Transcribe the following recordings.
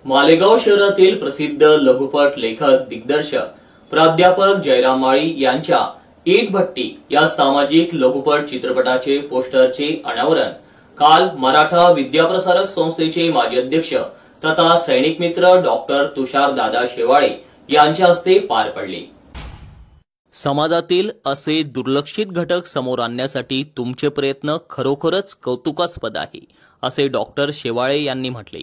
मालेगाव शहरातील प्रसिद्ध लघुपट लेखक दिग्दर्शक प्राध्यापक जयराम माळी यांच्या ईट भट्टी या सामाजिक लघुपट चित्रपटाचे पोस्टरचे अनावरण काल मराठा विद्याप्रसारक संस्थेचे माजी अध्यक्ष तथा सैनिक मित्र डॉक्टर तुषार दादा शेवाळे यांच्या हस्ते पार पडले। समाजातील असे दुर्लक्षित घटक समोर आणण्यासाठी तुमचे प्रयत्न खरोखरच कौतुकास्पद आहे, असे डॉक्टर शेवाळे यांनी म्हटले।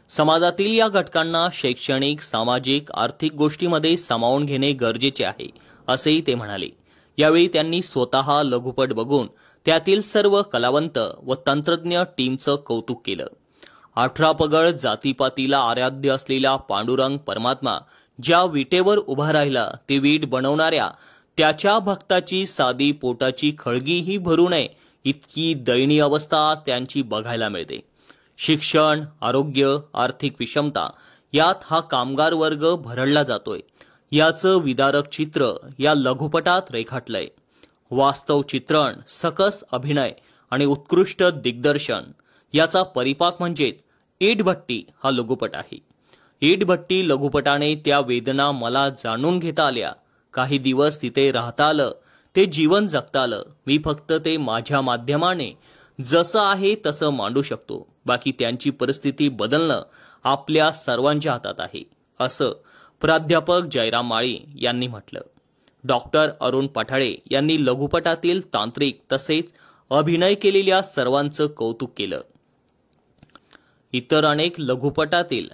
समाजातील या घटकांना शैक्षणिक, सामाजिक, आर्थिक गोष्टींमध्ये सामावून घेणे गरजेचे आहे, असेही ते म्हणाले। यावेळी त्यांनी स्वतः लघुपट बघून त्यातील सर्व कलावंत व तंत्रज्ञ टीमचं कौतुक केलं। 18 पगड जातीपातीला आराध्य असलेला पांडुरंग परमात्मा ज्या विटेवर उभा राहिला ते वीट बनवणाऱ्या त्याच्या भक्ताची साधी पोटाची खळगीही भरू नये इतकी दयनीय अवस्था त्यांची बघायला मिळते। शिक्षण, आरोग्य, आर्थिक विषमता यात हा कामगार वर्ग भरडला जातोय याचं विदारक चित्र या लघुपटात रेखाटलंय। वास्तव चित्रण, सकस अभिनय आणि उत्कृष्ट दिग्दर्शन याचा परिपाक म्हणजे ईट भट्टी हा लघुपट आहे। ईट भट्टी लघुपटाने त्या वेदना मला जाणून घेता आल्या, काही दिवस तिथे राहता आलं, ते जीवन जगता आलं। मी फक्त ते माझ्या माध्यमाने जसं आहे तसं मांडू शकतो, बाकी त्यांची परिस्थिती बदलणं आपल्या सर्वांच्या हातात आहे, असं प्राध्यापक जयराम माळी यांनी म्हटलं। डॉक्टर अरुण पठाळे यांनी लघुपटातील तांत्रिक तसेच अभिनय केलेल्या सर्वांचं कौतुक केलं। इतर अनेक लघुपटातील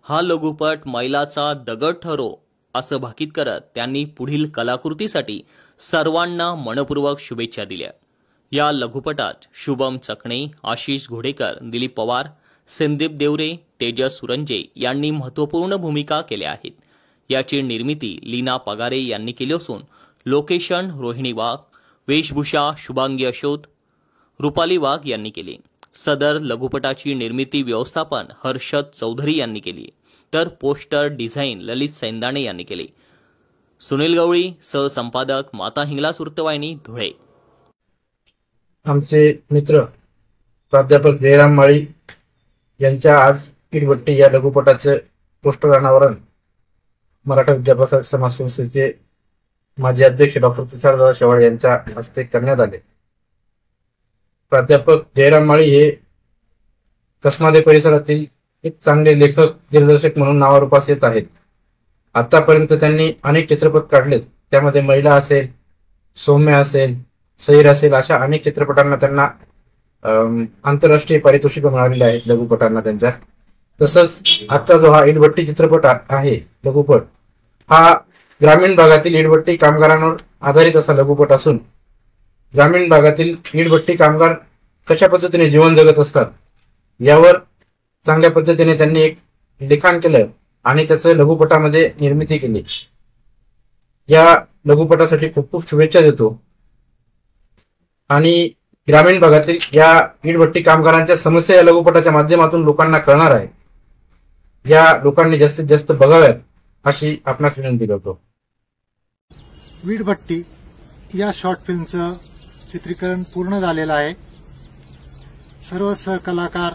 हा लघुपट मैलाचा दगड ठरो असं भाकीत करत त्यांनी पुढील कलाकृतीसाठी सर्वांना मनपूर्वक शुभेच्छा दिल्या। या लघुपटात शुभम चकणे, आशिष घोडेकर, दिलीप पवार, संदीप देवरे, तेजस सुरंजे यांनी महत्त्वपूर्ण भूमिका केल्या आहेत। याची निर्मिती लीना पगारे यांनी केली असून लोकेशन रोहिणी वाघ, वेशभूषा शुभांगी अशोक, रुपाली वाघ यांनी केली। सदर लघुपटाची निर्मिती व्यवस्थापन हर्षद चौधरी यांनी केली, तर पोस्टर डिझाईन ललित सैंदाणे यांनी केले। सुनील गवळी, सहसंपादक, माता हिंगलाज वृत्तवाहिनी, धुळे। आमचे मित्र प्राध्यापक जयराम माळी यांच्या आज ईट भट्टी या लघुपटाचे पोस्टर अनावरण मराठा विद्याप्रसारक समाज संस्थेचे माजी अध्यक्ष डॉक्टर तुषार दादा शेवाळे यांच्या हस्ते करण्यात आले। प्राध्यापक जयराम माळी हे कसमादे परिसरातील एक चांगले लेखक, दिग्दर्शक म्हणून नावारूपास येत आहेत। आतापर्यंत त्यांनी अनेक चित्रपट काढलेत, त्यामध्ये महिला असेल, सौम्य असेल, सैर असेल, अशा अनेक चित्रपटांना त्यांना आंतरराष्ट्रीय पारितोषिक मिळालेले आहेत लघुपटांना त्यांच्या। तसंच आजचा जो हा ईट भट्टी चित्रपट आहे लघुपट, हा ग्रामीण भागातील ईट भट्टी कामगारांवर आधारित असा लघुपट असून ग्रामीण भागातील ईट भट्टी कामगार कशा पद्धतीने जीवन जगत असतात यावर चांगल्या पद्धतीने त्यांनी एक लिखाण केलं आणि त्याचं लघुपटामध्ये निर्मिती केली। या लघुपटासाठी खूप खूप शुभेच्छा देतो आणि ग्रामीण भागातील या ईट भट्टी कामगारांच्या समस्या या लघुपटाच्या माध्यमातून लोकांना कळणार आहे। या लोकांनी जास्तीत जास्त बघाव्यात अशी आपणास विनंती करतो। ईट भट्टी या शॉर्ट फिल्मचं चित्रीकरण पूर्ण झालेलं आहे। सर्व सहकलाकार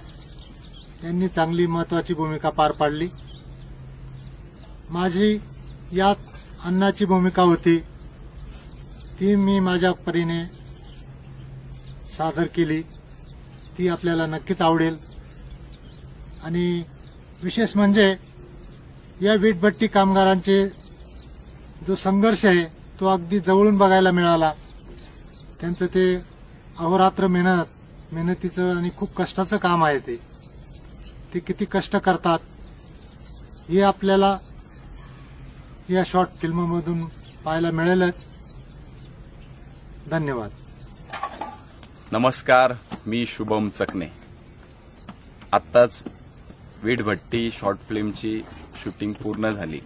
यांनी चांगली महत्त्वाची भूमिका पार पाडली। माझी यात अण्णाची भूमिका होती, ती मी माझ्या परीने सादर केली, ती आपल्याला नक्कीच आवडेल। आणि विशेष म्हणजे या वीट भट्टी कामगारांचे जो संघर्ष आहे तो अगदी जवळून बघायला मिळाला। त्यांचं ते अहोरात्र मेहनतीचं आणि खूप कष्टाचं काम आहे, ते किती कष्ट करतात हे आपल्याला या शॉर्ट फिल्ममधून पाहायला मिळेलच। धन्यवाद। नमस्कार, मी शुभम चकणे। आत्ताच वीट भट्टी शॉर्ट फिल्मची शूटिंग पूर्ण झाली।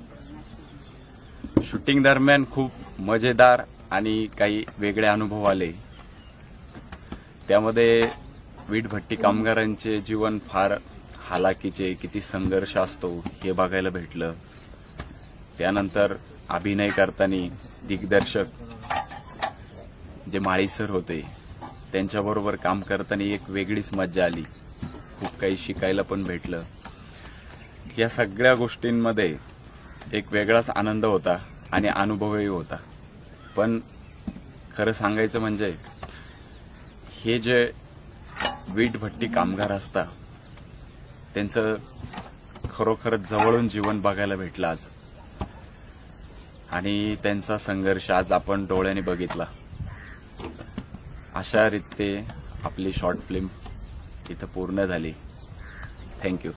शूटिंग दरम्यान खूप मजेदार आणि काही वेगळे अनुभव आले। त्यामध्ये वीट भट्टी कामगारांचे जीवन फार हालाकीचे, किती संघर्ष असतो हे बघायला भेटलं। त्यानंतर अभिनय करताना दिग्दर्शक जे माळी सर होते त्यांच्याबरोबर काम करताना एक वेगळीच मजा आली, खूप काही शिकायला पण भेटलं। या सगळ्या गोष्टींमध्ये एक वेगळाच आनंद होता आणि अनुभवही होता. पण खरं सांगायचं म्हणजे हे जे वीटभट्टी कामगार असतात त्यांचं खरोखरच जवळून जीवन बघायला भेटलं आज, आणि त्यांचा संघर्ष आज आपण डोळ्यांनी बघितला. अशा रीते आपली शॉर्ट फिल्म इथं पूर्ण झाली. थँक्यू.